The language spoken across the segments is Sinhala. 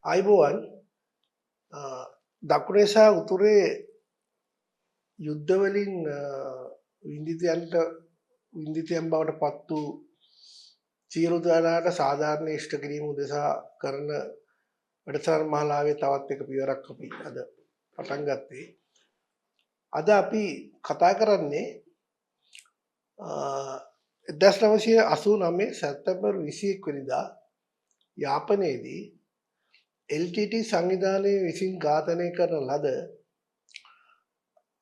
අයිබෝවන් දකුණේ සහ උතුරේ යුද්ධවලින් වින්දිතයන් බවට පත් වූ සියලු දෙනාට සාධාරණ ඉෂ්ට කිරීම උදෙසා කරන වැඩසටහන් මාලාවේ තවත් එක පියවරක් අපි අද පටන් ගත්තේ. අද අපි කතා කරන්නේ 1989 සැප්තැම්බර් 21 වෙනිදා යාපනයේදී LTT සංවිධානය විසින් ඝාතනය කරන ලද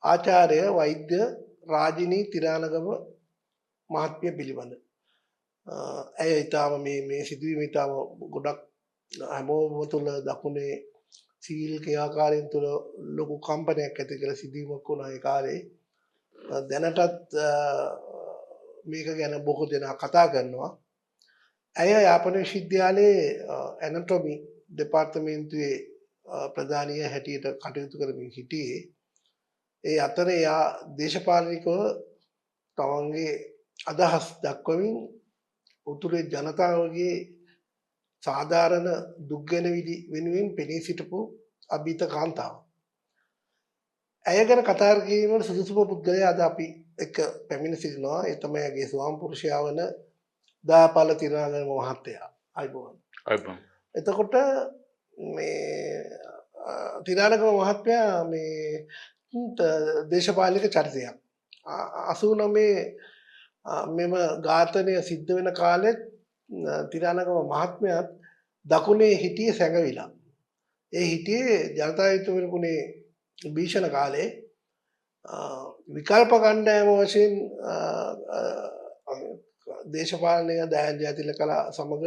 ආචාර්ය වෛද්‍ය රාජිනී තිරානගම මහත්මිය පිළිබඳ. ඇය ඊටාම මේ සිදුවීම ඊටාම ගොඩක් හැමෝම තුළ දකුණේ සීල් ක්‍රියාකාරීන් තුළ ලොකු කම්පනයක් ඇති කළ සිදුවීමක් වුණා ඒ කාලේ. දැනටත් මේක ගැන බොහෝ දෙනා කතා කරනවා. ඇය යාපන විශ්වවිද්‍යාලයේ ඇනටොමි දෙපාර්තමේන්තුවේ ප්‍රධානිය හැටියට කටයුතු කරමින් හිටියේ. ඒ අතර එයා දේශපාලනිකව තමන්ගේ අදහස් දක්වමින් උතුරේ ජනතාවගේ සාධාරණ දුක් ගැනවිලි වෙනුවෙන් පෙනී සිටපු අභීත කාන්තාවක්. ඇය ගැන කතා කිරීමට සුදුසුම පුද්ගලයා අද අපි එක්ක පැමිණ සිටිනවා. ඒ තමයි ඇගේ ස්වාම පුරුෂයා වන දාපාල තිරානගම මහත්තයා. අයිබෝවන්. අයිබෝවන්. එතකොට මේ තිරානගම මහත්මයා මේ දේශපාලනික චරිතයක්. 89 මෙම ඝාතනය සිද්ධ වෙන කාලෙත් තිරානගම මහත්මයාත් දකුණේ හිටියේ සැඟවිලා. ඒ හිටියේ ජනතා යුද්ධ වෙනකුනේ භීෂණ කාලේ විකල්ප කණ්ඩායම වශයෙන් දේශපාලනය දයන් ජයතිලකලා සමග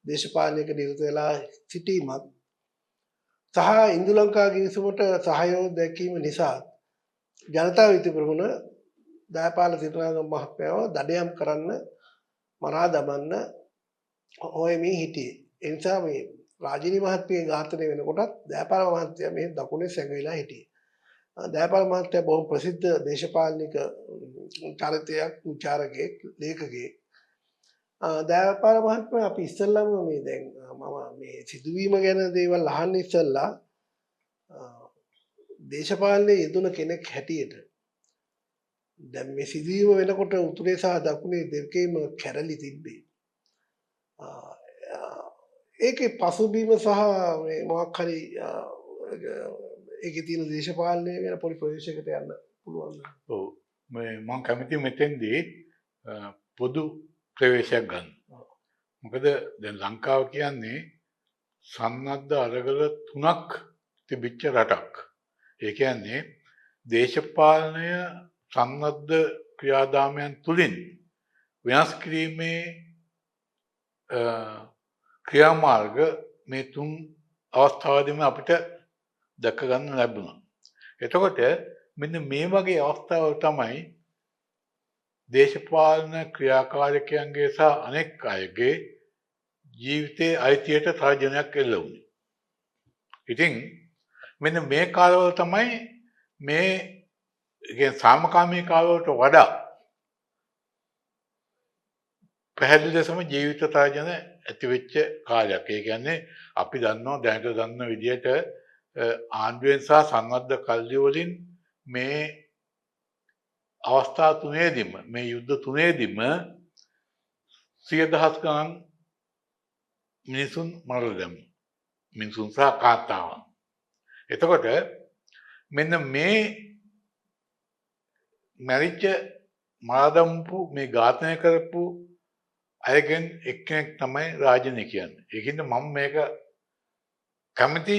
දේශපාලනයක නිරත වෙලා සිටීමත් සහ ඉන්දු ලංකා ගිවිසුමට සහයෝග දැක්වීම නිසා ජනතා විමුක්ති ප්‍රමුණ දයාපාල තිරානගම මහත්මයාව දඩයම් කරන්න මරා දමන්න හොයමින් හිටියේ. ඒ නිසා මේ රාජිනී මහත්මිය ඝාතනය වෙනකොටත් දයාපාල මහත්තයා මේ දකුණේ සැඟවිලා හිටියේ. දයාපාල මහත්තයා බොහොම ප්‍රසිද්ධ දේශපාලනික චරිතයක්, විචාරකයෙක්, ලේඛකයෙක්. දයාපාල මහත්මයා අපි ඉස්සෙල්ලාම මේ දැන් මම මේ සිදුවීම ගැන දේවල් අහන්න ඉස්සෙල්ලා දේශපාලනයේ යෙදුන කෙනෙක් හැටියට දැන් මේ සිදුවීම වෙනකොට උතුරේ සහ දකුණේ දෙකේම කැරලි තිබ්බේ. ඒකේ පසුබිම සහ මේ මොකක් හරි ඒකේ තියෙන දේශපාලනය ගැන පොඩි ප්‍රවේශයකට යන්න පුළුවන්. ඔව් මම කැමති මෙතෙන්දී පොදු ප්‍රවේශයක් ගන්න. මොකද දැන් ලංකාව කියන්නේ සන්නද්ධ අරගල 3ක් තිබිච්ච රටක්. ඒ කියන්නේ දේශපාලනය සන්නද්ධ ක්‍රියාදාමයන් තුලින් වෙනස් කිරීමේ ක්‍රියාමාර්ග මේ තුන් අවස්ථාවදීම අපිට දැක ගන්න ලැබුණා. එතකොට මෙන්න මේ වගේ අවස්ථාවල තමයි දේශපාලන ක්‍රියාකාරකයන්ගේ සහ අනෙක් අයගේ ජීවිතයේ අයිතියට තර්ජනයක් එල්ල වුණේ. ඉතින් මෙන්න මේ කාලවල තමයි මේ සාමකාමී කාලවලට වඩා පැහැදිලි ලෙසම ජීවිත තර්ජන ඇති වෙච්ච කාලයක්. ඒ කියන්නේ අපි දන්නවා දැනට දන්න විදිහට ආණ්ඩුවෙන් සහ සන්නද්ධ කල්ලි වලින් මේ අවස්ථා තුනේදීම මේ යුද්ධ තුනේදීම 100,000 ගණන් මිනිසුන් මරලා දැම්මා. මිනිසුන් සහ කාන්තාවන්. එතකොට මෙන්න මේ මැරිච්ච මරදම්පු මේ ඝාතනය කරපු අයගෙන් එක්කෙනෙක් තමයි රාජිනී කියන්නේ. ඒකින්ද මම මේක කැමති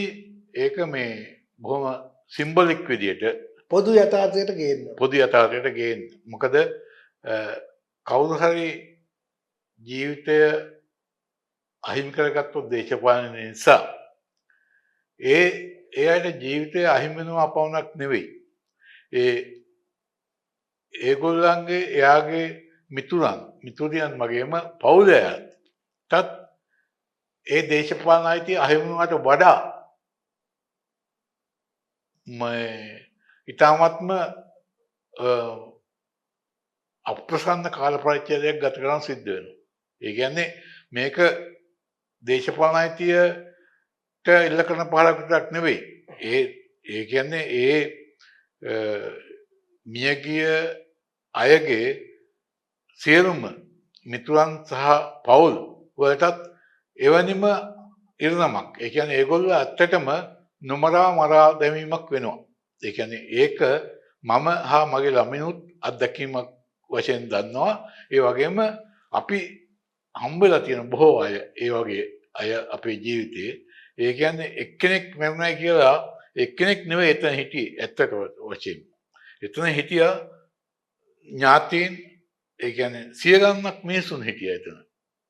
ඒක මේ බොහොම සිම්බොලික් විදියට පොදු යථාර්ථයට ගේන්න. පොදු යථාර්ථයට ගේන්න. මොකද කවුරු හරි ජීවිතය අහිමි කරගත්තොත් දේශපාලන නිසා ඒ අයට ජීවිතය අහිමි වෙනවා පවණක් නෙවෙයි. ඒගොල්ලන්ගේ එයාගේ මිතුරියන් වගේම පවුලයටත් ඒ දේශපාලන අයිතිය අහිමි වුණාට වඩා ඉතාමත්ම අප්‍රසන්න කාල පරිච්ඡේදයක් ගත කරන්න සිද්ධ වෙනවා. ඒ කියන්නේ මේක දේශපාලන අයිතිය එල්ල කරන පහරක් විතරක් නෙවෙයි. ඒ කියන්නේ මියගිය අයගේ සියලුම මිතුරන් සහ පවුල් වලටත් එවැනිම ඉරණමක්. ඒ කියන්නේ ඒගොල්ලෝ ඇත්තටම නොමරා මරා දැමීමක් වෙනවා. ඒ කියන්නේ ඒක මම හා මගේ ළමිනුත් අත්දැකීමක් වශයෙන් දන්නවා. ඒ වගේම අපි හම්බෙලා තියෙන බොහෝ අය ඒ වගේ අය අපේ ජීවිතේ. ඒ කියන්නේ එක්කෙනෙක් මරුණයි කියලා එක්කෙනෙක් නෙවෙයි එතන හිටියේ ඇත්තට වශයෙන්. එතන හිටියා ඥාතීන් ඒ කියන්නේ සිය ගණනක් මිනිසුන් හිටියා එතන.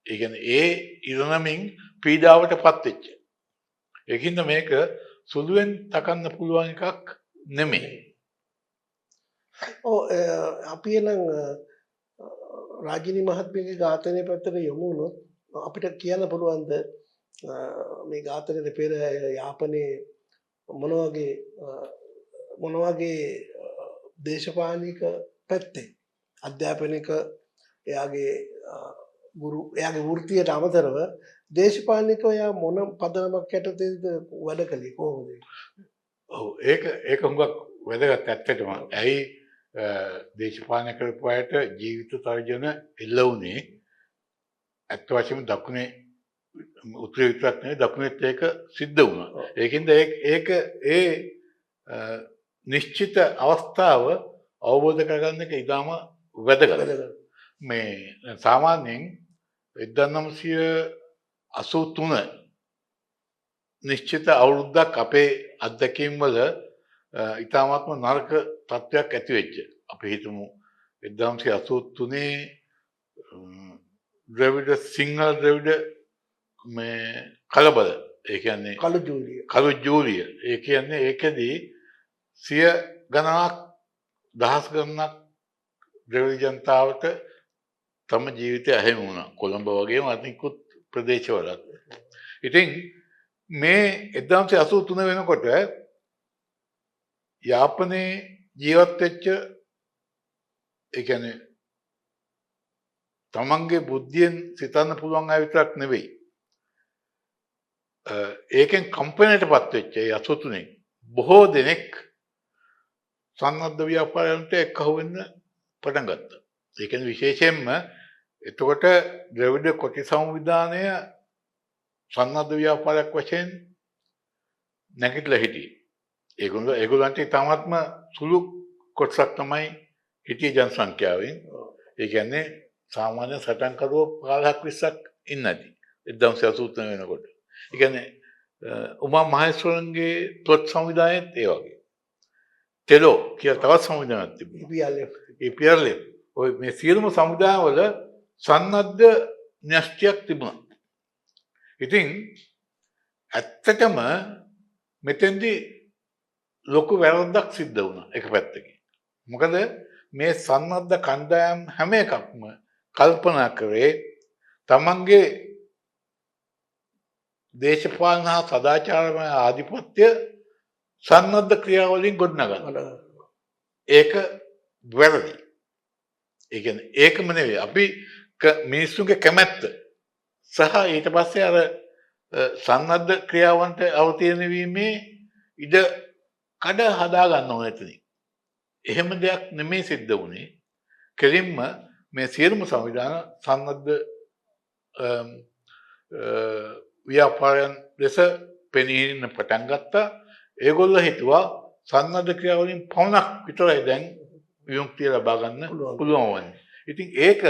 ඒ කියන්නේ ඒ ඉරණමින් පීඩාවටපත් වෙච්ච. ඒකින්ද මේක සුළුවෙන් තකන්න පුළුවන් එකක් නෙමෙයි. අපි එනම් රාජිනී මහත්මියගේ ඝාතනය පැත්තට යොමු වුණොත් අපිට කියන්න පුළුවන්ද මේ ඝාතනයට පෙර යාපනයේ මොන වගේ දේශපාලනික පැත්තේ අධ්‍යාපනික එයාගේ වෘත්තියට අමතරව දේශපාලනිකව එයා මොන පදනමක් යටතේද වැඩ කළේ කොහොමද? ඔව් ඒක හුඟක් වැදගත් ඇත්තටම. ඇයි දේශපාලන කරපු අයට ජීවිත තර්ජන එල්ල වුණේ ඇත්ත වශයෙන්ම දකුණේ උතුරේ විතරක් නෙවෙයි දකුණෙත් ඒක සිද්ධ වුණා. ඒකින්ද ඒ නිශ්චිත අවස්ථාව අවබෝධ කරගන්න එක ඉතාම වැදගත්. මේ සාමාන්‍යයෙන් 1983 නිශ්චිත අවුරුද්දක් අපේ අත්දැකීම් වල ඉතාමත්ම නරක තත්ත්වයක් ඇති වෙච්ච. අපි හිතමු 1983 ද්‍රවිඩ සිංහල ද්‍රවිඩ මේ කලබල. ඒ කියන්නේ කළු ජූලිය. ඒ කියන්නේ ඒකෙදී සිය ගණනක් දහස් ගණනක් ද්‍රවිඩ ජනතාවට තම ජීවිතය අහිමි වුණා. කොළඹ වගේම අනිකුත් ප්‍රදේශවලත්. ඉතින් මේ 1983 වෙනකොට යාපනයේ ජීවත් වෙච්ච ඒ කියන්නේ තමන්ගේ බුද්ධියෙන් සිතන්න පුළුවන් අය විතරක් නෙවෙයි. ඒකෙන් කම්පනයටපත් වෙච්ච ඒ 83 බොහෝ දෙනෙක් සන්නද්ධ ව්‍යාපාරයන්ට එක්කහුව වෙන්න පටන් ගත්තා. ඒ කියන්නේ විශේෂයෙන්ම එතකොට ද්‍රවිඩ කොටි සංවිධානය සන්නද්ධ ව්‍යාපාරයක් වශයෙන් නැගිටලා හිටියේ. ඒගොල්ලන්ට ඉතාමත්ම සුළු කොටසක් තමයි හිටියේ ජනසංඛ්‍යාවෙන්. ඒ කියන්නේ සාමාන්‍ය සටන්කරුවෝ 15ක් 20ක් ඉන්නදී 1983 වෙනකොට. ඒ කියන්නේ උමා මහේස්වරන්ගේ ප්ලොට් සංවිධානයේත් ඒ වගේ. ටෙලෝ කියලා තවත් සංවිධානයක් තිබුණා. EPLF. ඔය මේ සියලුම සංවිධානවල සන්නද්ධ න්‍යෂ්ටියක් තිබුණා. ඉතින් ඇත්තටම මෙතෙන්දී ලොකු වැරද්දක් සිද්ධ වුණා එක පැත්තකින්. මොකද මේ සන්නද්ධ කණ්ඩායම් හැම එකක්ම කල්පනා කරේ තමන්ගේ දේශපාලන හා සදාචාරමය ආධිපත්‍ය සන්නද්ධ ක්‍රියාවලින් ගොඩනගන්න. ඒක වැරදි. ඒ කියන්නේ ඒකම නෙවෙයි අපි මිනිස්සුන්ගේ කැමැත්ත සහ ඊට පස්සේ අර සන්නද්ධ ක්‍රියාවන්ට අවතීර්ණ වීමේ ඉඩ කඩ හදා ගන්න ඕන එතනින්. එහෙම දෙයක් නෙමෙයි සිද්ධ වුණේ. කෙලින්ම මේ සියලුම සංවිධාන සන්නද්ධ ව්‍යාපාරයන් ලෙස පෙනීන්න පටන් ගත්තා. ඒගොල්ලෝ හිතුවා සන්නද්ධ ක්‍රියාවලින් පමණක් විතරයි දැන් විමුක්තිය ලබා ගන්න පුළුවන් වන්නේ. ඉතින් ඒක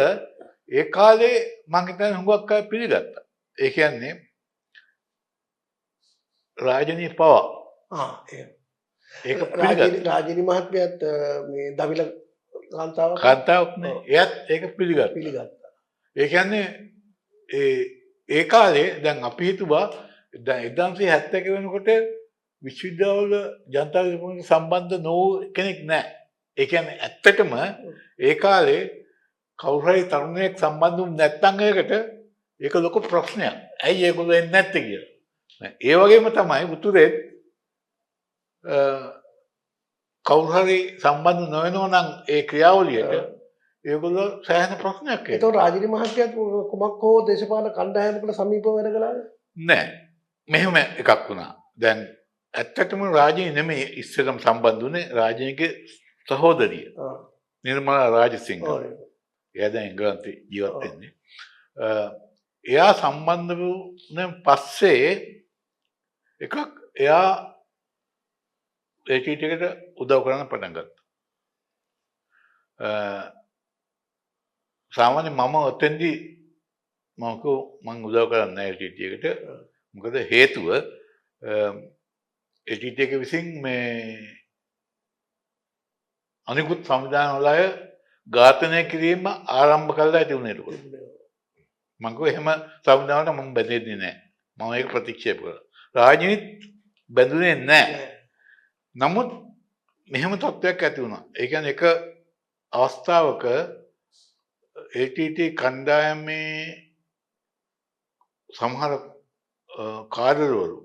ඒ කාලේ මම හිතන්නේ හුඟක් අය පිළිගත්තා. ඒ කියන්නේ රාජනීය පව. ඒක රාජනීය මහත්මියත් මේ දමිළ කාන්තාවක් නේ. එයත් ඒක පිළිගත්තා. ඒ කියන්නේ ඒ කාලේ දැන් අපි හිතුවා දැන් 1971 වෙනකොට විශ්වවිද්‍යාලවල ජනතා විමුක්තිය සම්බන්ධ නොවු කෙනෙක් නැහැ. ඒ කියන්නේ ඇත්තටම ඒ කාලේ කවුරු හරි තරුණයෙක් සම්බන්ධ වුනේ නැත්නම් ඒක ලොකු ප්‍රශ්නයක්. ඇයි ඒගොල්ලෝ එන්නේ නැත්තේ කියලා. ඒ වගේම තමයි උතුරේ කවුරු හරි සම්බන්ධ නොවෙනෝ නම් ඒ ක්‍රියාවලියට ඒගොල්ලෝ සෑහෙන ප්‍රශ්නයක් ඒක. ඒතකොට රාජිනී මහත්මියත් කුමක් හෝ දේශපාලන කණ්ඩායමකට සමීපව වැඩ කළාද? නෑ. මෙහෙම එකක් වුණා. දැන් ඇත්තටම රාජිනී නෙමෙයි ඉස්සෙල්ලම සම්බන්ධ වුණේ රාජිනීගේ සහෝදරිය නිර්මලා රාජසිංහ. එයා දැන් එංගලන්තේ ජීවත් වෙන්නේ. එයා සම්බන්ධ වුණෙන් පස්සේ එකක් එයා ATT එකට උදව් කරන්න පටන් ගත්තා. සාමාන්‍ය මම ඔතෙන්දී මම උදව් කරන්නේ නැහැ ATT එකට. මොකද හේතුව ATT එක විසින් මේ අනිකුත් සංවිධාන වල අය ඝාතනය කිරීම ආරම්භ කළා ඇති උනේ ඒක. මම කිව්වා එහෙම සංවිධානවලට මම බැඳෙන්නේ නැහැ. මම ඒක ප්‍රතික්ෂේප කළා. රාජනීත් බැඳුනේ නැහැ. නමුත් මෙහෙම තත්ත්වයක් ඇති වුණා. ඒ කියන්නේ එක අවස්ථාවක ATT කණ්ඩායමේ සමහර කාර්යවලු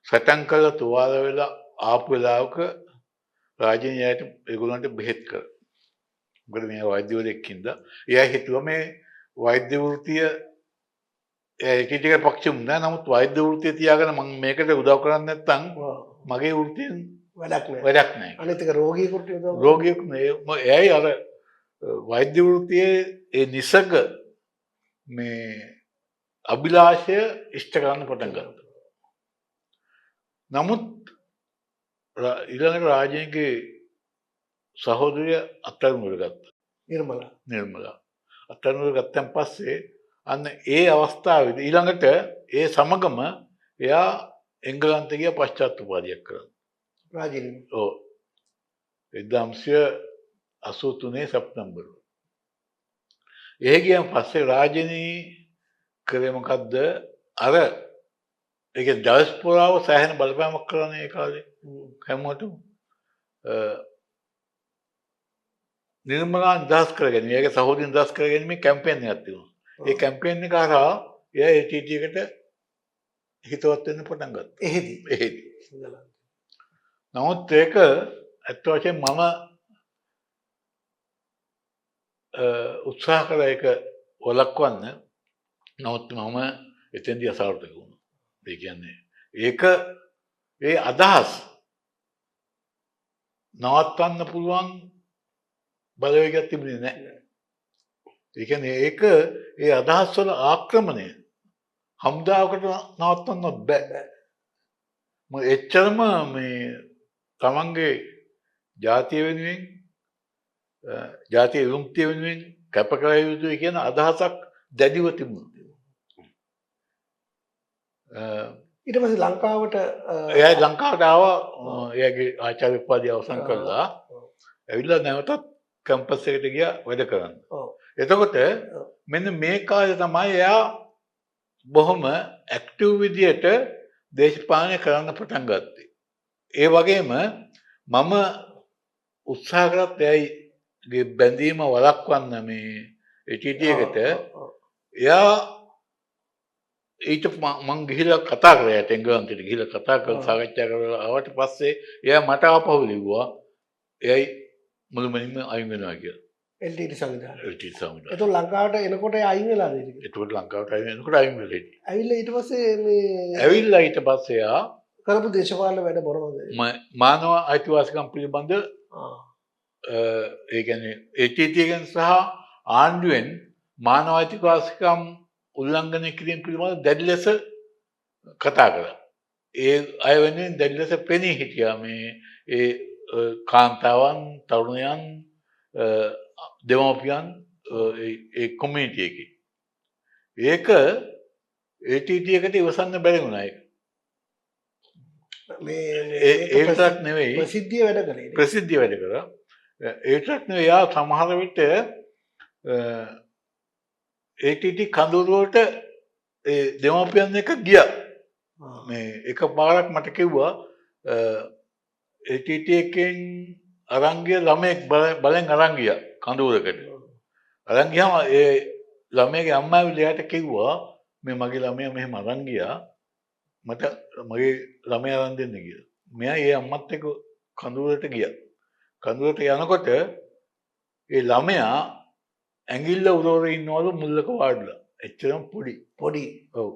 සටන් කළා තුවාල වෙලා ආපු වෙලාවක රාජනීයට ඒගොල්ලන්ට බෙහෙත් කරා. මොකද මේ වෛද්‍යවරයෙක් හින්දා එයා හිතුවා මේ වෛද්‍ය වෘත්තිය ATT එකට පක්ෂුම් නෑ. නමුත් වෛද්‍ය වෘත්තිය තියාගෙන මම මේකට උදව් කරන්නේ නැත්නම් මගේ වෘත්තියෙන් වැඩක් නෑ. අනිත් එක රෝගියෙකුට උදව් රෝගියෙකු එයයි අර වෛද්‍ය වෘත්තියේ ඒ නිසග මේ අභිලාෂය ඉෂ්ට කරන්න පටන් ගත්තා. නමුත් ඊළඟට රාජනීගේ සහෝදරිය අත්අඩංගුවට ගත්තා. නිර්මලා අත්අඩංගුවට ගත්තන් පස්සේ අන්න ඒ අවස්ථාවේදී ඊළඟට ඒ සමගම එයා එංගලන්තේ ගියා පශ්චාත්තුපාදයක් කරන්න. රාජනී. ඔව්. 1983 සැප්තැම්බර්. ඒ ගියන් පස්සේ රාජනී කරේ මොකද්ද? අර ඒක ඩයස්පොරාව සෑහෙන බලපෑමක් කරන්නේ ඒ කාලේ. හැමෝටම නිර්මලා නිදහස් කරගෙන ඒගේ සහෝදරිය නිදහස් කරගෙන මේ කැම්පේන් එකක් තිබුණා. ඒ කැම්පේන් එක හරහා එයා ATT එකට හිතවත් වෙන්න පටන් ගත්තා. එහෙදි. නමුත් ඒක ඇත්ත වශයෙන්ම මම උත්සාහ කළා ඒක වළක්වන්න. නමුත් මම එතෙන්දී අසාර්ථක වුණා. ඒ කියන්නේ ඒක ඒ අදහස් නවත්වන්න පුළුවන් බලවේගයක් තිබුණේ නැහැ. ඒ කියන්නේ ඒක ඒ අදහස් වල ආක්‍රමණය හමුදාවකට නවත්වන්න බෑ. මොකද එච්චරම මේ තමන්ගේ ජාතිය වෙනුවෙන් ජාතිය විමුක්තිය වෙනුවෙන් කැප කළ යුතුයි කියන අදහසක් දැඩිව තිබුණා. ඊට පස්සේ ලංකාවට එයා ලංකාවට ආවා. එයාගේ ආචාර්ය උපාධිය අවසන් කළා. ඇවිල්ලා නැවතත් කැම්පස් එකට ගියා වැඩ කරන්න. එතකොට මෙන්න මේ කාලේ තමයි එයා බොහොම ඇක්ටිව් විදියට දේශපාලනය කරන්න පටන් ගත්තේ. ඒ වගේම මම උත්සාහ කරත් එයාගේ බැඳීම වළක්වන්න මේ ATT එකට. එයා ඊට මං ගිහිල්ලා කතා කරා යට එංගලන්තෙට ගිහිල්ලා කතා කරලා සාකච්ඡා කරලා ආවට පස්සේ එයා මට ආපහු ලිව්වා එයයි මුළුමනින්ම අයින් වෙනවා කියලා. LTT සංවිධානය. සංවිධානය. එතකොට ලංකාවට එනකොට අයින් වෙලාද ඒක? එතකොට ලංකාවට අයින් වෙනකොට අයින් වෙලා හිටියේ. ඇවිල්ලා ඊට පස්සේ මේ ඇවිල්ලා ඊට පස්සේ එයා කරපු දේශපාලන වැඩ මොනවද? මානව අයිතිවාසිකම් පිළිබඳ ඒ කියන්නේ ATT එකෙන් සහ ආණ්ඩුවෙන් මානව අයිතිවාසිකම් උල්ලංඝනය කිරීම පිළිබඳ දැඩි ලෙස කතා කළා. ඒ අය වෙනුවෙන් දැඩි ලෙස පෙනී හිටියා මේ ඒ කාන්තාවන්, තරුණයන්, දෙමව්පියන් ඒ කොමියුනිටි එකේ. ඒක ATT එකට ඉවසන්න බැරි වුණා ඒක. ඒ විතරක් නෙවෙයි ප්‍රසිද්ධිය වැඩ කළේ. ප්‍රසිද්ධිය වැඩ කරා. ඒ විතරක් නෙවෙයි යා සමහර විට ATT කඳවුරුවට ඒ දෙමව්පියන් එක ගියා. මේ එක පාරක් මට කිව්වා ATT එකෙන් අරන් ගිය ළමෙක් බලෙන් අරන් ගියා කඳවුරකට. අරන් ගියාම ඒ ළමයාගේ අම්මා ඇවිල්ලා එයාට කිව්වා මේ මගේ ළමයා මෙහෙම අරන් ගියා මට මගේ ළමයා අරන් දෙන්න කියලා. මෙයා ඒ අම්මත් එක්ක කඳවුරට ගියා. කඳවුරට යනකොට ඒ ළමයා ඇඟිල්ල උරවර ඉන්නවලු මුල්ලක වාඩිලා. එච්චරම පොඩි. පොඩි. ඔව්.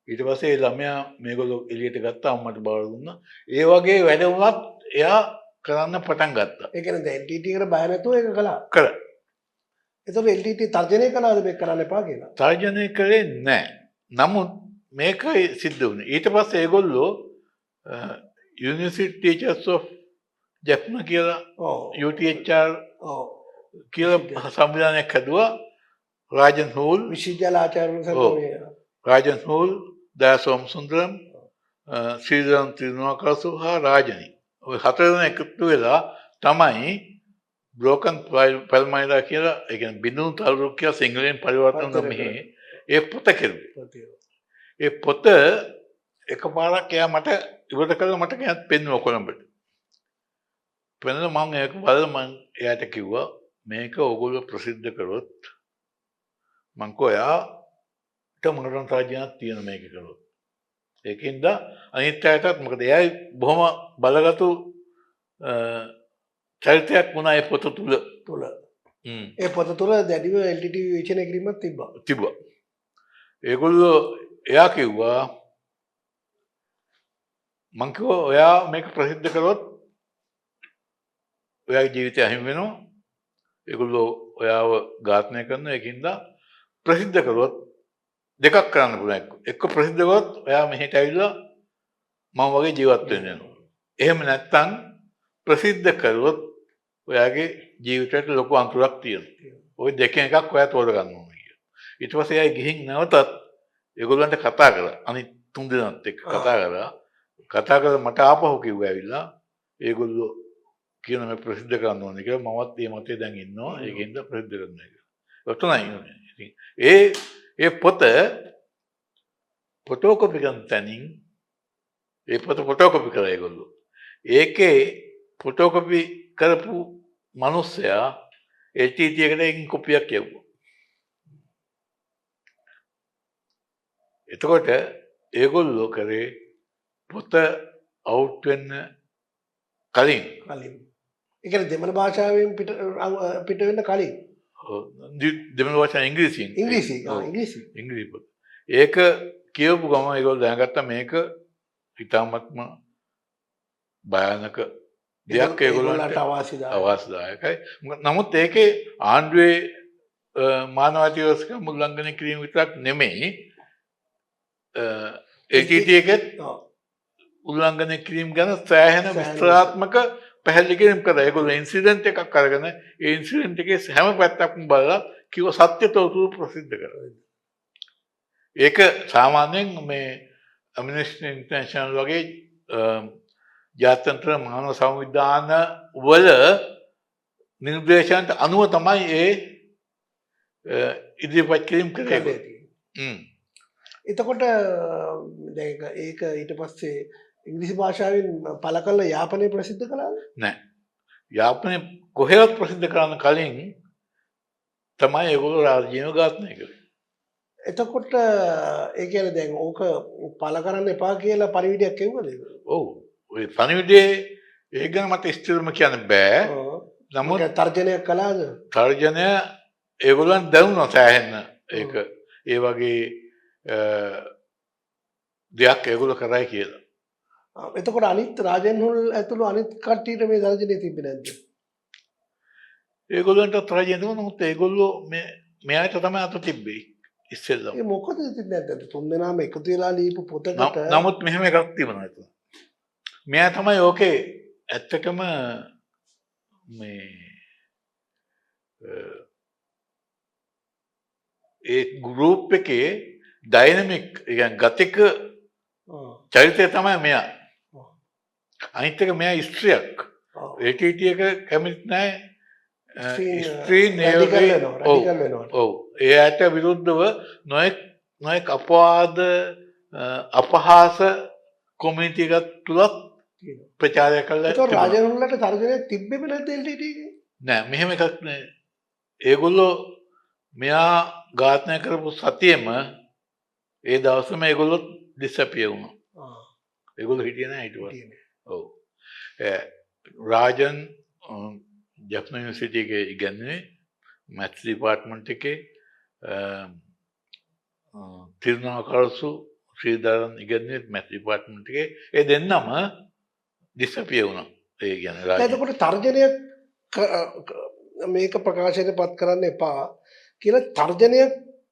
ඊට පස්සේ ඒ ළමයා මේගොල්ලෝ එළියට ගත්තා අම්මට බාර දුන්නා. ඒ වගේ වැඩ වුණත් එයා කරන්න පටන් ගත්තා. ඒ කියන්නේ දැන් LTT එකට බය නැතුව ඒක කළා. කළා. ඒතකොට LTT තර්ජනය කළාද මේක කරන්න එපා කියලා? තර්ජනය කළේ නැහැ. නමුත් මේක සිද්ධ වුණේ. ඊට පස්සේ ඒගොල්ලෝ University Teachers of Jaffna කියලා UTHR කියලා සංවිධානයක් හදුවා. රාජන් හෝල් විශ්වවිද්‍යාල ආචාර්යවරුන් සම්පූර්ණ රාජන් හෝල් දයාසෝම සුන්දරම් ශ්‍රීධරන් තිරුණාකරසු හා රාජනී ඔය හතර දෙනා එකතු වෙලා තමයි බ්‍රෝකන් පැල්මයිලා කියලා ඒ කියන්නේ බිඳුණු තල්රුක් කියලා සිංහලෙන් පරිවර්තන කරන මෙහි ඒ පොත කෙරුවේ. ඒ පොත එකපාරක් එයා මට ඉවර කළා මට කියත් පෙන්නුවා කොළඹට. පෙන්නලා මම ඒක බලලා මම එයාට කිව්වා මේක ඕගොල්ලෝ ප්‍රසිද්ධ කරොත් මං කොයාට මනරන් තාජනක් තියෙන මේක කළොත්. ඒකින්ද අනිත් අයටත් මොකද එයායි බොහොම බලගතු චරිතයක් වුණා ඒ පොත තුල. ඒ පොත තුල දැඩිව LTT විචනය කිරීමක් තිබ්බා. ඒගොල්ලෝ එයා කිව්වා මං කිව්වා ඔයා මේක ප්‍රසිද්ධ කළොත් ඔයාගේ ජීවිතය අහිමි වෙනවා. ඒගොල්ලෝ ඔයාව ඝාතනය කරන ඒකින්ද ප්‍රසිද්ධ කළොත් දෙකක් කරන්න පුළුවන්. එක්ක ප්‍රසිද්ධ කරොත් ඔයා මෙහෙට ඇවිල්ලා මම වගේ ජීවත් වෙන්න යනවා. එහෙම නැත්නම් ප්‍රසිද්ධ කළොත් ඔයාගේ ජීවිතයට ලොකු අංකුරක් තියෙනවා. ওই දෙකෙන් එකක් ඔයා තෝරගන්න ඕනේ කියලා. ඊට පස්සේ එයා ගිහින් නැවතත් ඒගොල්ලන්ට කතා කළා. අනිත් තුන් දෙනාත් එක්ක කතා කරලා මට ආපහු කිව්වා ඇවිල්ලා ඒගොල්ලෝ කියන මේ ප්‍රසිද්ධ කරන්න ඕනේ කියලා මමත් මේ මතේ දැන් ඉන්නවා. ඒකෙන්ද ප්‍රසිද්ධ කරන්න එක. ඔතනයි ඒ පොත ෆොටෝකොපි කරන තැනින් ඒ පොත ෆොටෝකොපි කරලා ඒගොල්ලෝ. ඒකේ ෆොටෝකොපි කරපු මිනිස්සයා LTT එකට එකකින් කොපියක් යවුවා. එතකොට ඒගොල්ලෝ කරේ පොත අවුට් වෙන්න කලින් ඒ කියන්නේ දෙමළ භාෂාවෙන් පිට වෙන්න කලින් දෙමළ භාෂාව ඉංග්‍රීසි පොත. ඒක කියවපු ගමන් ඒගොල්ලෝ දැනගත්තා මේක ඉතාමත්ම භයානක දෙයක් ඒගොල්ලන්ට අවාසිදායකයි. නමුත් ඒකේ ආණ්ඩුවේ මානවාධිකාරකම් උල්ලංඝනය කිරීම විතරක් නෙමෙයි LTT එකෙත් උල්ලංඝනය කිරීම ගැන සෑහෙන විස්තරාත්මක පැහැදිලි කිරීම කළා. ඒගොල්ලෝ ඉන්සිඩන්ට් එකක් අරගෙන ඒ ඉන්සිඩන්ට් එකේ හැම පැත්තක්ම බලලා කිව්ව සත්‍ය තොරතුරු ප්‍රසිද්ධ කරා. ඒක සාමාන්‍යයෙන් මේ ඇම්නස්ටි ඉන්ටර්නැෂනල් වගේ ජාත්‍යන්තර මානව සංවිධාන වල නිර්දේශයන්ට අනුව තමයි ඒ ඉදිරිපත් කිරීම කරන්නේ. එතකොට දැන් ඒක ඊට පස්සේ ඉංග්‍රීසි භාෂාවෙන් පළ කළ යාපනයේ ප්‍රසිද්ධ කළාද? නැහැ. යාපනයේ කොහෙවත් ප්‍රසිද්ධ කරන්න කලින් තමයි ඒගොල්ලෝ රාජ්‍යව ඝාතනය කළේ. එතකොට ඒ කියන්නේ දැන් ඕක පළ කරන්න එපා කියලා පරිවිඩයක් එවුවද? ඔව්. ඔය පණිවිඩයේ ඒක ගැන මට ස්ථිරම කියන්න බෑ. නමුත් තර්ජනයක් කළාද? තර්ජනය ඒගොල්ලන් දැනුණා සෑහෙන්න ඒක. ඒ වගේ දෙයක් ඒගොල්ලෝ කරයි කියලා. එතකොට අනිත් රාජන් හොල් ඇතුළු අනිත් කට්ටියට මේ තර්ජනය තිබ්බේ නැද්ද? ඒගොල්ලන්ට තර්ජනය දුන්නා. නමුත් ඒගොල්ලෝ මෙයාට තමයි අත තිබ්බේ ඉස්සෙල්ලා. ඒ මොකද තිබ්බේ නැද්ද? තුන් දෙනාම එකතු වෙලා ලියපු පොතකට. නමුත් මෙහෙම එකක් තිබුණා ඒක. මෙයා තමයි ඕකේ ඇත්තටම මේ ඒ ගෲප් එකේ ඩයිනමික් يعني ගතික චරිතය තමයි මෙයා. අනිත් එක මෙයා ස්ත්‍රියක්. LTT එක කැමති නැහැ ස්ත්‍රී නේවරේ. ඔව්. එයාට විරුද්ධව නොයෙක් අපවාද අපහාස කොමියුනිටි එකක් තුලත් ප්‍රචාරය කළා. ඒක රාජනුල්ලට තර්ජනයක් තිබ්බෙම නැද්ද LTT එකේ? නෑ මෙහෙම එකක් නෑ. ඒගොල්ලෝ මෙයා ඝාතනය කරපු සතියෙම ඒ දවසේම ඒගොල්ලෝ ඩිසපියර් වුණා. ඒගොල්ලෝ හිටියේ නෑ ඊට පස්සේ. ඔව්. රාජන් ජෆ්නා යුනිවර්සිටි එකේ ඉගෙනුවේ මැත්ස් ඩිපාර්ට්මන්ට් එකේ තිරුණාකරසු ශ්‍රීධරන් ඉගෙනන්නේ මැත් ඩිපාර්ට්මන්ට් එකේ ඒ දෙන්නම ඩිසපියර් වුණා. ඒ කියන්නේ රාජ. එතකොට තර්ජනය මේක ප්‍රකාශයට පත් කරන්න එපා කියලා තර්ජනය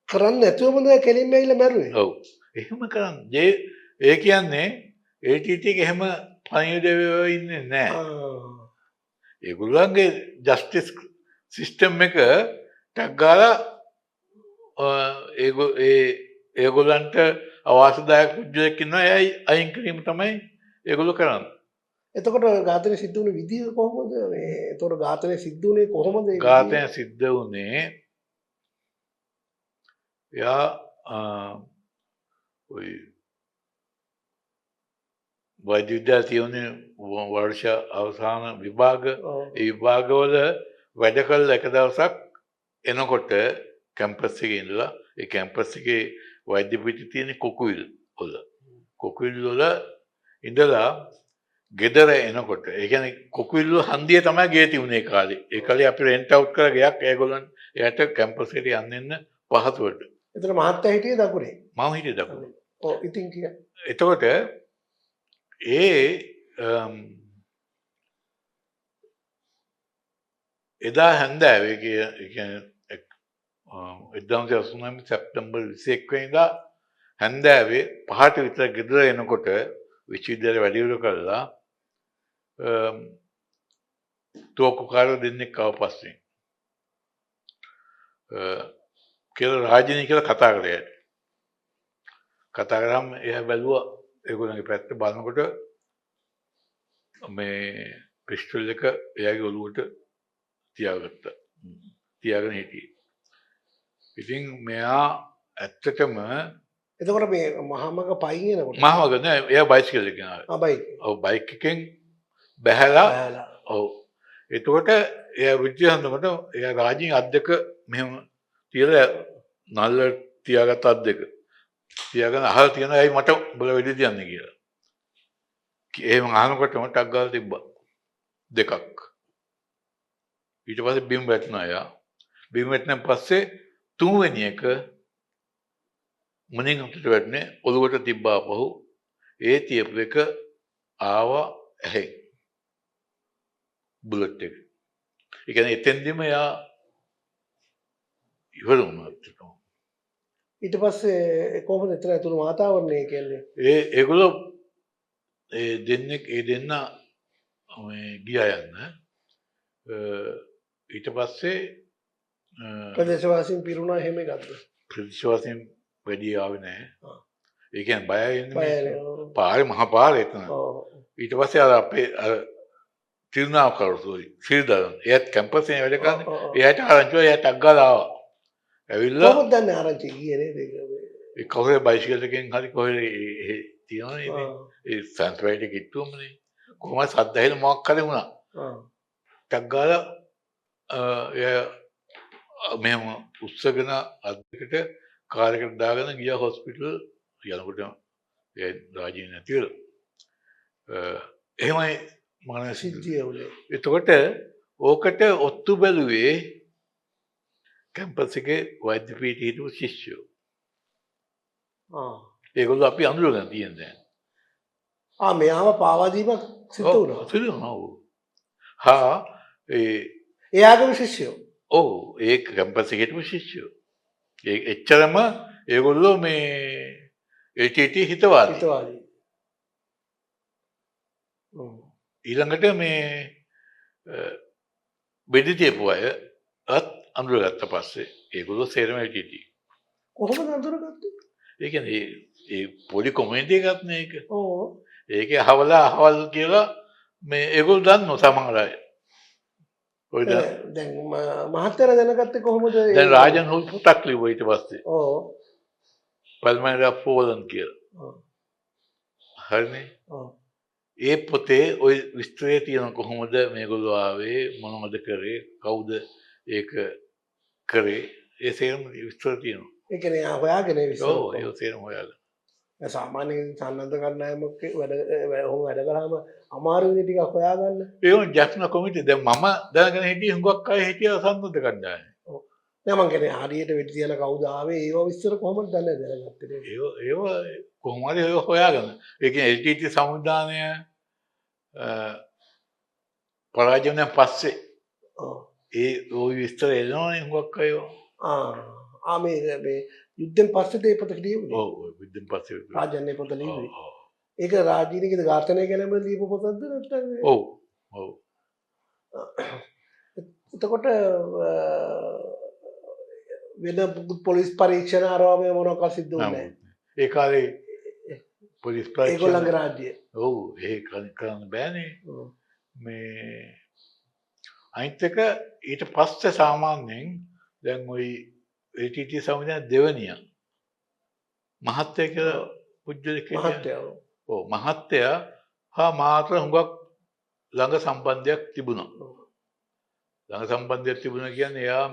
කරන්න නැතුවම දැන් කෙලින්ම ඇවිල්ලා මැරුවේ. ඔව්. එහෙම කරන්නේ. ඒ කියන්නේ ATT එක එහෙම පණිවිඩ ඉන්නේ නැහැ. ඒගොල්ලන්ගේ ජස්ටිස් සිස්ටම් එක ටක් ගාලා ඒගොල්ලන්ට අවාසදායක පුද්ගලයෙක් ඉන්නවා එයයි අයින් කිරීම තමයි ඒගොල්ලෝ කරන්නේ. එතකොට ඝාතනය සිද්ධ වුණ විදිය කොහොමද? මේ එතකොට ඝාතනය සිද්ධ වුණේ කොහොමද? ඝාතනය සිද්ධ වුණේ එයා ඔය වෛද්‍ය විද්‍යාලයේ තියෙන වර්ෂ අවසාන විභාග ඒ විභාගවල වැඩ කළ එක දවසක් එනකොට කැම්පස් එකේ ඉඳලා ඒ කැම්පස් එකේ වෛද්‍ය පිටි තියෙන කොකුවිල් වල ඉඳලා ගෙදර එනකොට ඒ කියන්නේ කොකුවිල් හන්දිය තමයි ගේ තිබුණේ ඒ කාලේ. ඒ කාලේ අපි රෙන්ට් අවුට් කරලා ගයක් ඒගොල්ලන් එයාට කැම්පස් එකට යන්න පහසුවට. එතන මහත්තයා හිටියේ දකුණේ. මම හිටියේ දකුණේ. ඔව් ඉතින් කිය. එතකොට එදා හැන්දෑවේ කියන්නේ 1989 සැප්තැම්බර් 21 වෙනිදා හැන්දෑවේ 5ට විතර ගෙදර එනකොට විශ්වවිද්‍යාලේ වැඩිවරු කළා තෝකුකාරයෝ දෙන්නෙක් ආව පස්සේ කියලා රාජිනී කියලා කතා කරලා කතා කරාම එයා බැලුවා ඒගොල්ලන්ගේ පැත්ත බලනකොට මේ පිස්ටල් එක එයාගේ ඔළුවට තියාගත්තා. තියාගෙන හිටියේ. ඉතින් මෙයා ඇත්තටම එතකොට මේ මහමග පයින් එනකොට මහමග නෑ එයා බයිසිකල් එකකින් ආවේ. බයික්. ඔව් බයික් එකෙන් බැහැලා ඔව්. එතකොට එයා විද්‍යාන්තකට එයා රාජින් අත් දෙක මෙහෙම තියලා නල්ල තියාගත්ත අත් දෙක. තියාගෙන අහලා තියෙනවා ඇයි මට බල වෙඩි තියන්නේ කියලා. එහෙම අහනකොටම ටක් ගාලා තිබ්බා. දෙකක්. ඊට පස්සේ බිම් වැටුණා යා. බිම් වැටෙන පස්සේ තුන්වෙනි එක මුණින් උඩට වැටුනේ ඔළුවට තිබ්බා පහු. ඒ තියපු එක ආවා ඇහි. බුලට් එක. ඒ කියන්නේ එතෙන්දිම යා ඉවර වුණා. ඊට පස්සේ කොහොමද එතන ඇතුළු වාතාවරණය කියන්නේ? ඒගොල්ලෝ දෙන්න ගියා යන්න. ඊට පස්සේ ප්‍රදේශවාසීන් පිරුණා එහෙම ගත්ත. ප්‍රදේශවාසීන් වැඩි ආවේ නැහැ. ඒ කියන්නේ බයයි ඉන්නේ. පාරේ මහා පාරේ එතන. ඊට පස්සේ අර අපේ අර තිරුණාවකරුසෝයි ශ්‍රීධරන් එයාත් කැම්පස් එකේ වැඩ කරන්නේ. එයාට ආරංචිව එයාට අග්ගාලා ආවා. ඇවිල්ලා කොහොමද දන්නේ ආරංචි ගියේ නේද? ඒ කවුරු බයිසිකල් එකෙන් හරි කොහෙද තියනනේ ඒ සන්ත්‍රයිට් කිට්ටුවමනේ. කොහොමද සද්ද ඇහිලා මොකක් හරි වුණා. ටක් ගාලා මෙහෙම උස්සගෙන අද්දකට කාරයකට දාගෙන ගියා හොස්පිටල් යනකොට ඒ රාජිනී නැතිවල එහෙමයි මම සිද්ධිය උනේ. එතකොට ඕකට ඔත්තු බැලුවේ කැම්පස් එකේ වෛද්‍ය පීඨයේ හිටපු ශිෂ්‍යයෝ. ඒගොල්ලෝ අපි අඳුරගෙන තියෙනවා. මෙයාව පාවා දීමක් සිද්ධ වුණා. සිද්ධ වුණා. හා එයාගේම ශිෂ්‍යයෝ. ඔව් ඒ කැම්පස් එකේ හිටපු ශිෂ්‍යයෝ. ඒ එච්චරම ඒගොල්ලෝ මේ ATT හිතවාදී. ඊළඟට මේ බෙදි තියපු අය අඳුරගත්ත පස්සේ ඒගොල්ලෝ සේරම ATT. කොහොමද අඳුරගත්තේ? ඒ කියන්නේ ඒ පොඩි කොමියුනිටි එකක් නේ ඒක. ඔව්. ඒකේ අහවල් කියලා මේ ඒගොල්ලෝ දන්නෝ සමහර අය. ඔය දැන් මහත්තයා දැනගත්තේ කොහොමද? දැන් රාජන් හොල් පොතක් ලිව්වා ඊට පස්සේ. ඔව්. පල්මයිරා ෆෝලන් කියලා. ඔව්. හරිනේ. ඔව්. ඒ පොතේ ওই විස්තරය තියෙන කොහොමද මේගොල්ලෝ ආවේ මොනවද කරේ කවුද ඒක කරේ ඒ සේරම විස්තර තියෙනවා. ඒ කියන්නේ හොයාගෙන විස්තර. ඔව් ඒ සේරම හොයාගෙන. සාමාන්‍යයෙන් සන්නද්ධ කණ්ඩායමක් වැඩ කරාම අමාරු වෙන ටිකක් හොයාගන්න. ඒ වගේ ජැක්න කොමිටි දැන් මම දැනගෙන හිටියේ හුඟක් අය හිටියා සන්නද්ධ කණ්ඩායමේ. ඔව්. නෑ මං කියන්නේ හරියට වෙඩි තියලා කවුද ආවේ ඒව විස්තර කොහොමද දන්නේ දැනගත්තේ? ඒව කොහොම හරි ඒව හොයාගන්න. ඒ කියන්නේ LTT සංවිධානය පරාජයයෙන් පස්සේ ඔව්. ওই විස්තර එනවනේ හුඟක් අය. මේ යුද්ධෙන් පස්සේද ඒ පොත ලියුවේ? ඔව් ඔය විද්දෙන් පස්සේ රාජන්නේ පොත ලියුවේ. ඔව් ඒක රාජීනිකද ඝාතනය ගැනම ලියපු පොතක්ද නැත්නම් ඔව් ඔව් එතකොට වෙන පොලිස් පරීක්ෂණ ආරෝපය මොනවාක් සිද්ධ වුණේ ඒ කාලේ පොලිස් නැහැ. ඒගොල්ලන්ගේ පරීක්ෂණ රාජ්‍ය. ඔව් ඒක කරන්න බෑනේ. මේ අනිත් එක ඊට පස්සේ සාමාන්‍යයෙන් දැන් ওই ATT සංවිධානයේ දෙවනිය මහත්ය කියලා පුජ්‍යලෙක් මහත්තයා. ඔව් මහත්තයා හා මාතර හුඟක් ළඟ සම්බන්ධයක් තිබුණා. ළඟ සම්බන්ධයක් තිබුණා කියන්නේ එයා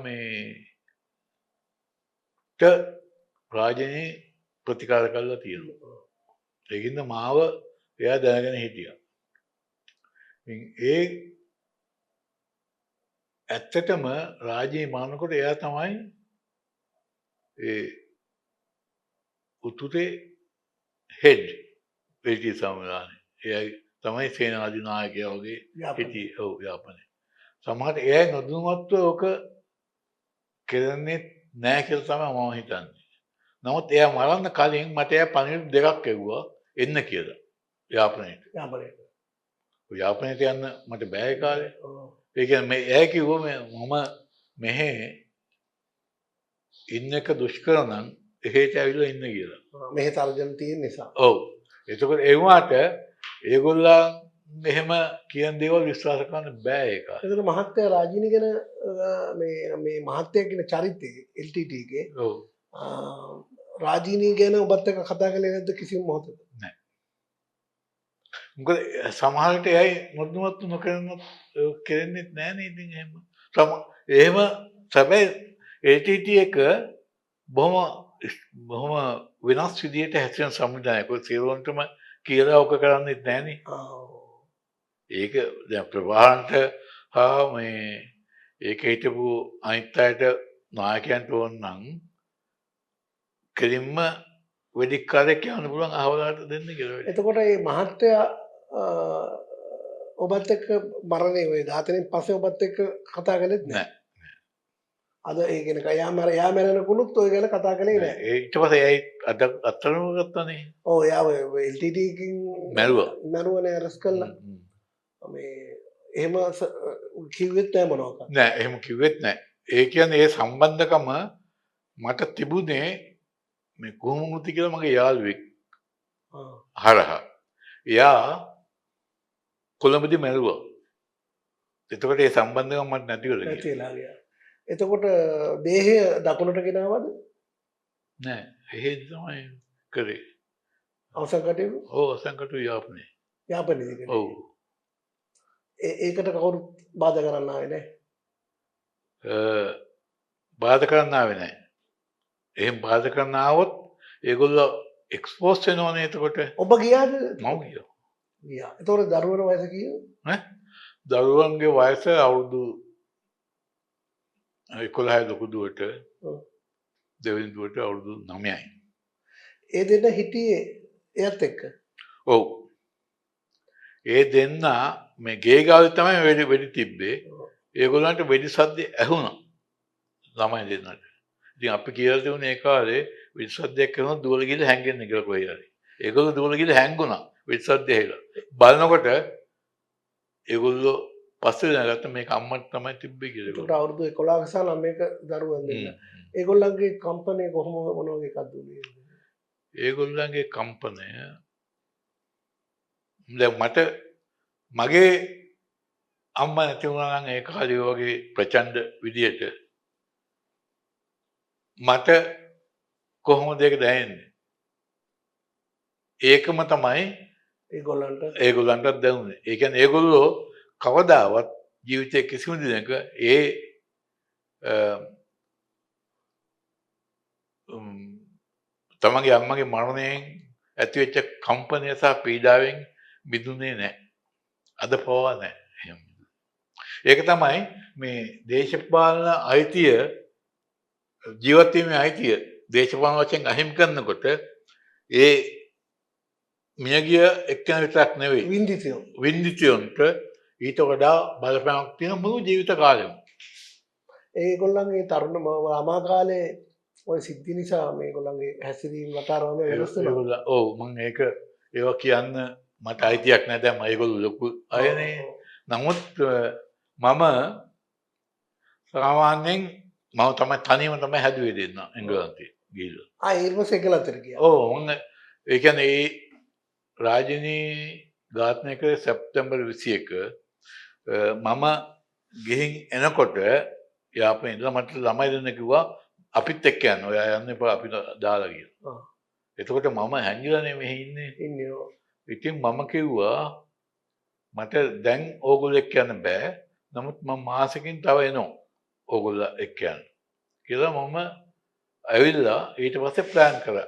රාජනේ ප්‍රතිකාර කළා තියෙනවා. ඒකින්ද මාව එයා දැනගෙන හිටියා. ඒ ඇත්තටම රාජේ මානකොට එයා තමයි ඒ උතුරේ හෙඩ් වෙටි සමරානේ. එයා තමයි සේනාධිනායකයා වගේ හිටියේ. ඔව් යාපනයේ. සමහරට එයා නොදුනොත්ව ඔක කරන්නේ නැහැ කියලා තමයි මම හිතන්නේ. නමුත් එයා මරන්න කලින් මට එයා පණිවිඩ දෙකක් එව්වා එන්න කියලා. යාපනයට. යාපනයට යන්න මට බෑ කාලේ. ඒ කියන්නේ එයා කිව්වා මම මෙහෙ ඉන්න එක දුෂ්කර නම් එහෙට ඇවිල්ලා ඉන්න කියලා. මෙහෙ තර්ජන තියෙන නිසා. ඔව්. එතකොට ඒ වුණාට ඒගොල්ලන් එහෙම කියන දේවල් විශ්වාස කරන්න බෑ ඒක. එතකොට මහත්තයා රාජිනී ගැන මේ මහත්තයා කියන චරිතය LTT එකේ ඔව්. රාජිනී ගැන ඔබත් එක්ක කතා කළේ නැද්ද කිසිම මොහොතක? නෑ. මොකද සමහර විට එයයි නොදුනත් නොකරනත් කෙරෙන්නේ නැහැ නේද ඉතින් එහෙම. එහෙම සැබෑ LTT එක බොහොම වෙනස් විදියට හැසිරෙන සංවිධානයක්. ඔය සියලුන්ටම කියලා ඔක කරන්නේ නැහනේ. ඒක දැන් ප්‍රවාහන්ට හා ඒක හිටපු අනිත් අයට නායකයන්ට ඕන නම් කෙලින්ම වෙදිකාරයක් යන්න පුළුවන් අහවලට දෙන්න කියලා. එතකොට මේ මහත්තයා ඔබත් එක්ක මරණේ ඔය ඝාතනයෙන් පස්සේ ඔබත් එක්ක කතා කළෙත් නෑ. අද ඒ කියන යා මැරෙනකුණුත් ඔය ගැන කතා කළේ නෑ. ඊට පස්සේ එයි අත්තරම ගත්තානේ. ඔව් යා LTT එකකින් මැරුවනේ අරස් කළා. මේ එහෙම කිව්වෙත් නෑ මොනවාක්. නෑ එහෙම කිව්වෙත් නෑ. ඒ කියන්නේ ඒ සම්බන්ධකම මට තිබුණේ මේ කොහොමුති කියලා මගේ යාළුවෙක්. හරහා. එයා කොළඹදී මැරුවා. එතකොට ඒ සම්බන්ධකම මට නැතිවලා ගියා. එතකොට දේහය දකුණට ගෙනාවද? නෑ. එහෙ තමයි කරේ. අවසන් කටයුතු? ඔව් අවසන් කටයුතු යාපනයේ. යාපනයේදී කරේ. ඔව්. ඒකට කවුරුත් බාධා කරන්න ආවේ නැහැ. බාධා කරන්න ආවේ නැහැ. එහෙම බාධා කරන්න ආවොත් ඒගොල්ලෝ එක්ස්පෝස් වෙනවනේ එතකොට. ඔබ ගියාද? මම ගියා. ගියා. එතකොට දරුවන වයස කීයද? දරුවන්ගේ වයස අවුරුදු 11 ලොකු දුවට දෙවෙනි දුවට අවුරුදු 9යි. ඒ දෙන්න හිටියේ එයත් එක්ක. ඔව්. ඒ දෙන්න මේ ගේ ගාවේ තමයි වෙඩි තිබ්බේ. ඒගොල්ලන්ට වෙඩි සද්ද ඇහුණා. ළමයි දෙන්නට. ඉතින් අපි කියලා තිබුණේ ඒ කාලේ වෙඩි සද්දයක් කරනවා දුවල ගිහලා හැංගෙන්න කියලා කොහේ හරි. ඒගොල්ලෝ දුවල ගිහලා හැංගුණා වෙඩි සද්ද ඇහිලා. බලනකොට ඒගොල්ලෝ පස්සේ දැනගත්ත මේක අම්මට තමයි තිබ්බේ කියලා. ඒකට අවුරුදු 11ක සහ 9ක දරුවන් දෙන්න. ඒගොල්ලන්ගේ කම්පනය කොහොම මොන වගේ එකක්ද උනේ? ඒගොල්ලන්ගේ කම්පනය දැන් මට මගේ අම්මා නැති වුණා නම් ඒ කාලේ වගේ ප්‍රචණ්ඩ විදියට මට කොහොමද ඒක දැනෙන්නේ? ඒකම තමයි ඒගොල්ලන්ට දැනුනේ. ඒ කියන්නේ ඒගොල්ලෝ කවදාවත් ජීවිතයේ කිසිම දිනක තමන්ගේ අම්මගේ මරණයෙන් ඇතිවෙච්ච කම්පනය සහ පීඩාවෙන් මිදුනේ නැහැ. අද පවා නැහැ. ඒක තමයි මේ දේශපාලන අයිතිය ජීවත් වීමේ අයිතිය දේශපාලන වශයෙන් අහිමි කරනකොට ඒ මියගිය එක්කෙනා විතරක් නෙවෙයි වින්දිතයෝ. වින්දිතයන්ට ඊට වඩා බලපෑමක් තියෙන මුළු ජීවිත කාලෙම. ඒගොල්ලන්ගේ තරුණ ළමා කාලේ ඔය සිද්ධි නිසා මේගොල්ලන්ගේ හැසිරීම වතාරම වෙනස් වෙනවා. ඒගොල්ලෝ ඔව් මම ඒවා කියන්න මට අයිතියක් නැහැ දැන් ඒගොල්ලෝ ලොකු අයනේ. නමුත් මම සාමාන්‍යයෙන් මම තමයි තනියම තමයි හැදුවේ දෙන්න එංගලන්තේ ගිහිල්ලා. ඊට පස්සේ එකලතර ගියා. ඔව් මම ඒ කියන්නේ ඒ රාජිනී ඝාතනය කළේ සැප්තැම්බර් 21 මම ගිහින් එනකොට යාපනයේ ඉඳලා මට ළමයි දෙන්න කිව්වා අපිත් එක්ක යන්න. ඔයා යන්න එපා අපි දාලා කියලා. එතකොට මම හැංගිලානේ මෙහි ඉන්නේ. ඉතින් මම කිව්වා මට දැන් ඕගොල්ලෝ එක්ක යන්න බෑ. නමුත් මම මාසෙකින් තව එනවා. ඕගොල්ලෝ එක්ක යන්න. කියලා මම ඇවිල්ලා ඊට පස්සේ ප්ලෑන් කරා.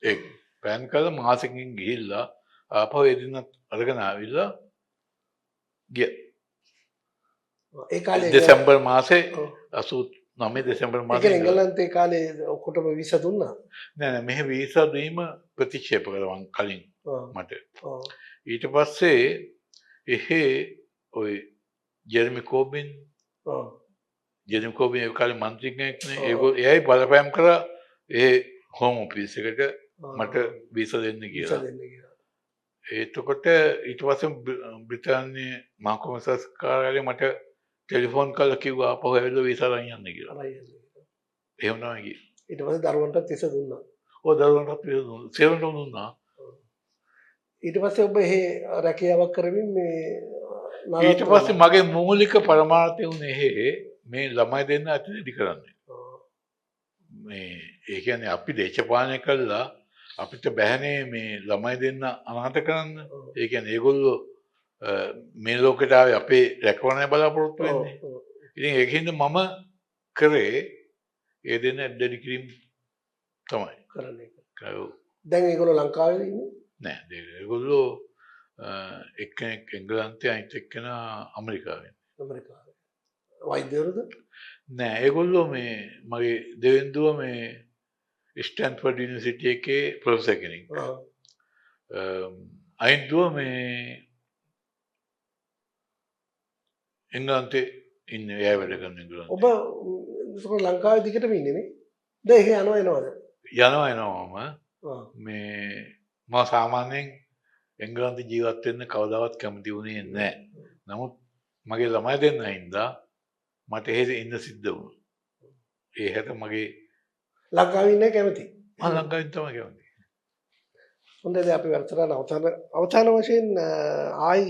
ඒ ප්ලෑන් කරලා මාසෙකින් ගිහිල්ලා ආපහු එදිනත් අරගෙන ආවිල්ලා ගියා. ඒ කාලේ දෙසැම්බර් මාසේ 89 දෙසැම්බර් මාසේ එංගලන්තේ කාලේ ඔක්කොටම වීසා දුන්නා. නෑ මෙහෙ වීසා දීම ප්‍රතික්ෂේප කළා කලින් මට. ඊට පස්සේ එහෙ ඔය ජෙරමි කෝබින් ඒ කාලේ මන්ත්‍රී කෙනෙක්නේ එයයි බලපෑම් කරා ඒ හෝම් ඔෆිස් එකට මට වීසා දෙන්න කියලා. එතකොට ඊට පස්සේ බ්‍රිතාන්‍යයේ මහා කොමසාරිස් කාර්යාලයේ මට ටෙලිෆෝන් කරලා කිව්වා ආපහු ඇවිල්ලා වීසා අරන් යන්න කියලා. එහෙම තමයි ගියේ. ඊට පස්සේ දරුවන්ටත් විසා දුන්නා. ඔව් දරුවන්ටත් විසා දුන්නා. සේවනට දුන්නා. ඊට පස්සේ ඔබ එහෙ රැකියාවක් කරමින් මේ ඊට පස්සේ මගේ මූලික පරමාර්ථය උනේ මේ ළමයි දෙන්න අතිරේදි කරන්නේ. මේ ඒ කියන්නේ අපි දේශපාලනය කළා අපිට බැහැනේ මේ ළමයි දෙන්න අනාථ කරන්න. ඒ කියන්නේ ඒගොල්ලෝ මේ ලෝකෙට ආවේ අපේ රැකවරණය බලාපොරොත්තු වෙන්නේ. ඉතින් ඒකින්ද මම කරේ ඒ දෙන්න ඇඩ්ඩඩි කිරීම තමයි කරන්නේ. කරෝ. දැන් ඒගොල්ලෝ ලංකාවේ ඉන්නේ? නෑ ඒගොල්ලෝ එක්කෙනෙක් එංගලන්තේ අනිත් එක්කෙනා ඇමරිකාවෙන්. ඇමරිකාවේ. වෛද්‍යවරුද? නෑ ඒගොල්ලෝ මේ මගේ දෙවෙන්දුව මේ ස්ටැන්ෆර්ඩ් යුනිවර්සිටි එකේ ප්‍රොෆෙසර් කෙනෙක්. අයින්දුව මේ එංගලන්තේ ඉන්නේ එයා වැඩ කරන එංගලන්තේ. ඔබ ලංකාවේ දිගටම ඉන්නේ නේ? දැන් එහෙ යනවද? යනවා මේ මම සාමාන්‍යයෙන් එංගලන්තේ ජීවත් වෙන්න කවදාවත් කැමති වුණේ නැහැ. නමුත් මගේ ළමයි දෙන්න හින්දා මට එහෙ ඉන්න සිද්ධ වුණා. ඒ හැට මගේ ලංකාවේ ඉන්න කැමති. ලංකාවෙන් තමයි කැමති. හොඳයි දැන් අපි වැඩසටහන අවසාන වශයෙන් ආයි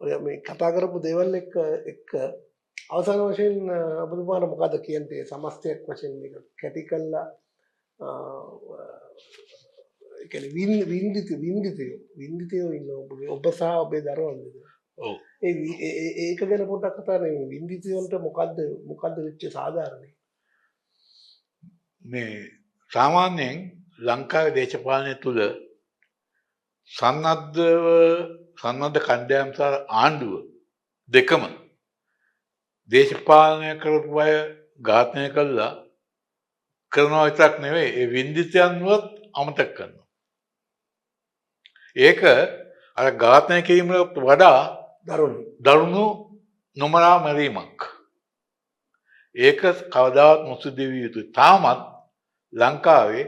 ඔය මේ කතා කරපු දේවල් එක්ක අවසාන වශයෙන් ඔබතුමාට මොකද කියන්නේ සමස්තයක් වශයෙන් මේක කැටි කළා ඒ කියන්නේ වින්දිතයෝ ඉන්න ඔබ සහ ඔබේ දරුවන් දෙක. ඔව්. ඒක ගැන පොඩ්ඩක් කතා කරන්න. වින්දිතයන්ට මොකද්ද වෙච්ච සාධාරණේ? මේ සාමාන්‍යයෙන් ලංකාවේ දේශපාලනය තුල සන්නද්ධ කණ්ඩායම් සහ ආණ්ඩුව දෙකම දේශපාලනය කරපු අය ඝාතනය කළා කරනවා විතරක් නෙවෙයි ඒ වින්දිතයන්වත් අමතක කරනවා. ඒක අර ඝාතනය කිරීමට වඩා දරුණු නොමරා මැරීමක්. ඒක කවදාවත් නොසිදු විය යුතුයි. තාමත් ලංකාවේ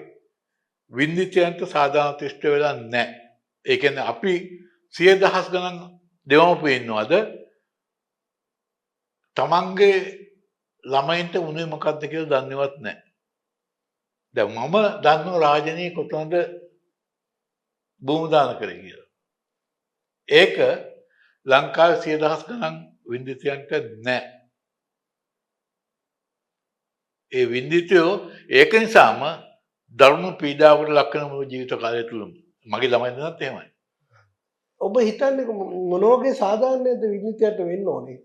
වින්දිතයන්ට සාධාරණ ත්‍රිෂ්ඨ වෙලා නැහැ. ඒ කියන්නේ අපි 100,000 ගණන් දෙවමපු ඉන්නවද තමන්ගේ ළමයින්ට උනේ මොකද්ද කියලා දන්නේවත් නැහැ. දැන් මම දන්නව රාජනීය කොතනද භූමි දාන කරේ කියලා. ඒක ලංකාවේ 100,000 ගණන් වින්දිතයන්ට නැහැ. ඒ වින්දිතයෝ ඒක නිසාම දරුණු පීඩාවකට ලක් වෙන මුළු ජීවිත කාලය තුලම මගේ ළමයි දෙන්නත් එහෙමයි. ඔබ හිතන්නේ මොන වගේ සාධාරණයක්ද වින්දිතයට වෙන්න ඕනේ?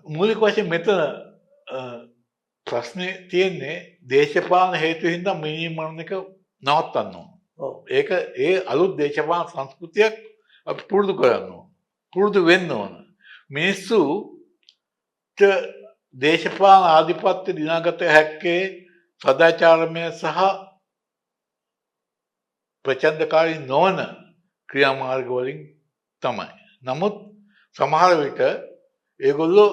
මූලික වශයෙන් මෙතන ප්‍රශ්නේ තියෙන්නේ දේශපාලන හේතු හින්දා මිනී මරණ එක නවත්තන්න ඕන. ඒක ඒ අලුත් දේශපාලන සංස්කෘතියක් අපි පුරුදු කරන්න ඕන. පුරුදු වෙන්න ඕන. මිනිස්සුට දේශපාලන ආධිපත්‍ය දිනාගත හැක්කේ සදාචාරමය සහ ප්‍රචණ්ඩකාරී නොවන ක්‍රියාමාර්ග වලින් තමයි. නමුත් සමහර විට ඒගොල්ලෝ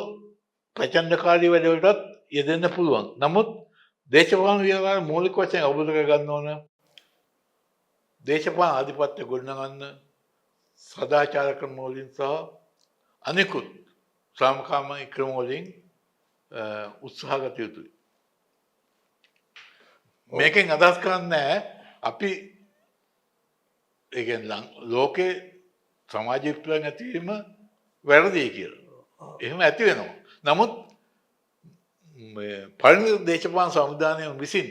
ප්‍රචණ්ඩකාරී වැඩවලටත් යෙදෙන්න පුළුවන්. නමුත් දේශපාලන ව්‍යවහාර මූලික වශයෙන් අවබෝධ කරගන්න ඕන දේශපාලන ආධිපත්‍ය ගොඩනගන්න සදාචාර ක්‍රම වලින් සහ අනිකුත් සාමකාමී ක්‍රම වලින් උත්සාහ ගත යුතුයි. මේකෙන් අදහස් කරන්නේ අපි ඒ කියන්නේ ලෝකේ සමාජ විප්ලවය නැතිවීම වැරදි කියලා. එහෙම ඇති වෙනවා. නමුත් පරිණත දේශපාලන සංවිධානය විසින්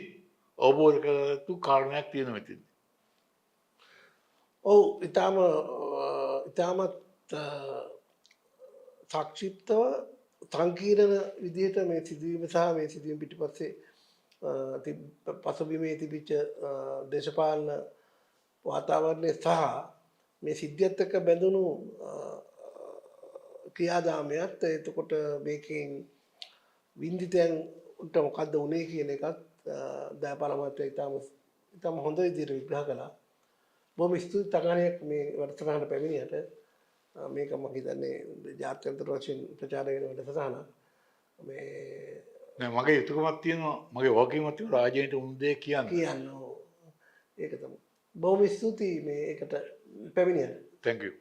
අවබෝධ කරගත්තු කාරණයක් තියෙනවා මෙතන. ඔව් ඉතාමත් සංක්ෂිප්තව සංකීර්ණ විදිහට මේ සිදුවීම සහ මේ සිදුවීම පිටිපස්සේ පසුබිමේ තිබිච්ච දේශපාලන වාතාවරණය සහ මේ සිද්ධියත් එක්ක බැඳුණු ක්‍රියාදාමයත් එතකොට මේකෙන් වින්දිතයන් උන්ට මොකද්ද උනේ කියන එකත් දයාපාල මහත්තයා ඉතාම හොඳ විදිහට විග්‍රහ කළා. බොහොම ස්තුතියි තකණියක් මේ වැඩසටහනට පැමිණියට. මේක මම හිතන්නේ ජාත්‍යන්තර වශයෙන් ප්‍රචාරය වෙන වැඩසටහනක්. මේ නෑ මගේ යුතුයකමක් තියෙනවා මගේ වගකීමක් තියෙනවා රාජ්‍යයට උන්දේ කියන්න. ඒක තමයි. බොහොම ස්තුතියි මේ ඒකට පැමිණියට. Thank you.